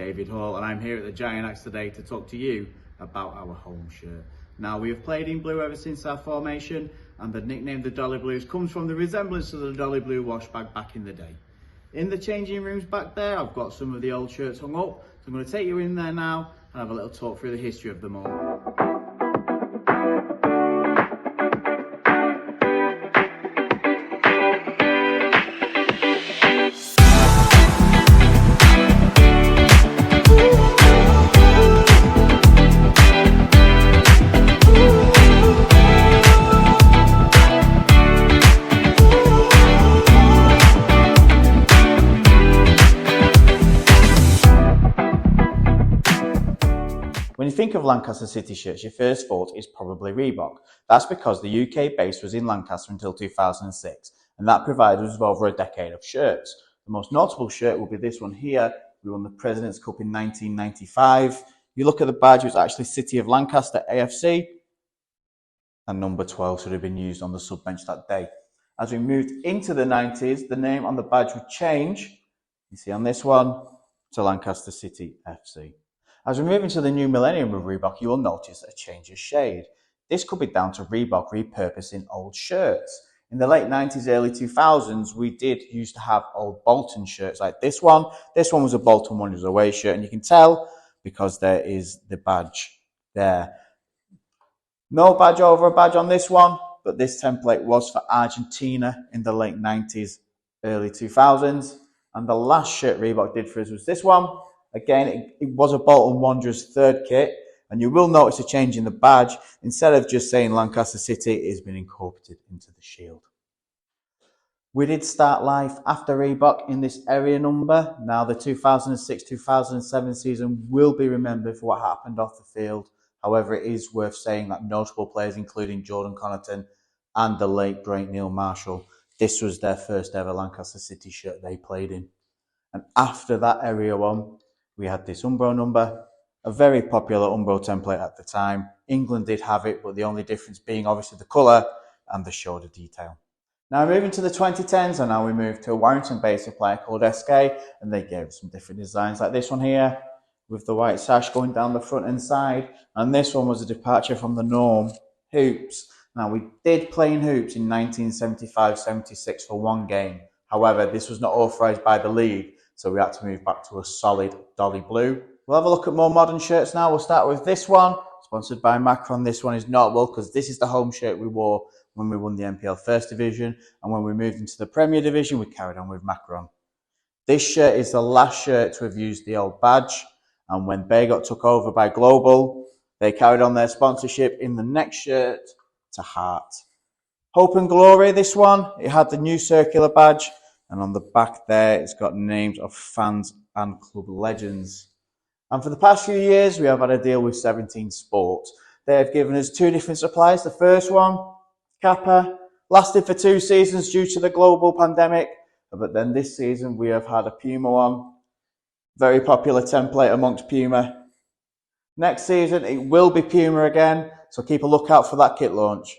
David Hall, and I'm here at the Giant Axe today to talk to you about our home shirt. Now, we have played in blue ever since our formation, and the nickname the Dolly Blues comes from the resemblance to the Dolly Blue wash bag back in the day. In the changing rooms back there, I've got some of the old shirts hung up, so I'm going to take you in there now and have a little talk through the history of them all. When you think of Lancaster City shirts, your first thought is probably Reebok. That's because the UK base was in Lancaster until 2006, and that provided us with over a decade of shirts. The most notable shirt will be this one here. We won the President's Cup in 1995. You look at the badge, it's actually City of Lancaster AFC, and number 12 should have been used on the sub bench that day. As we moved into the 90s, the name on the badge would change, you see on this one, to Lancaster City FC. As we move into the new millennium with Reebok, you will notice a change of shade. This could be down to Reebok repurposing old shirts. In the late 90s, early 2000s, we did used to have old Bolton shirts like this one. This one was a Bolton Wanderers away shirt, and you can tell because there is the badge there. No badge over a badge on this one, but this template was for Argentina in the late 90s, early 2000s. And the last shirt Reebok did for us was this one. Again, it was a Bolton Wanderers third kit, and you will notice a change in the badge. Instead of just saying Lancaster City, it has been incorporated into the shield. We did start life after Reebok in this area number. Now, the 2006-2007 season will be remembered for what happened off the field. However, it is worth saying that notable players, including Jordan Connaughton and the late great Neil Marshall, this was their first ever Lancaster City shirt they played in. And after that area one, we had this Umbro number, a very popular Umbro template at the time. England did have it, but the only difference being obviously the colour and the shoulder detail. Now moving to the 2010s, and now we move to a Warrington-based supplier called SK, and they gave us some different designs like this one here, with the white sash going down the front and side, and this one was a departure from the norm, hoops. Now we did play in hoops in 1975-76 for one game. However, this was not authorised by the league, so we had to move back to a solid Dolly Blue. We'll have a look at more modern shirts now. We'll start with this one, sponsored by Macron. This one is notable because this is the home shirt we wore when we won the NPL First Division, and when we moved into the Premier Division, we carried on with Macron. This shirt is the last shirt to have used the old badge, and when Bay got took over by Global, they carried on their sponsorship in the next shirt to Heart. Hope and Glory, this one, it had the new circular badge, and on the back there, it's got names of fans and club legends. And for the past few years, we have had a deal with 17 Sports. They have given us two different supplies. The first one, Kappa, lasted for 2 seasons due to the global pandemic. But then this season, we have had a Puma one. Very popular template amongst Puma. Next season, it will be Puma again. So keep a lookout for that kit launch.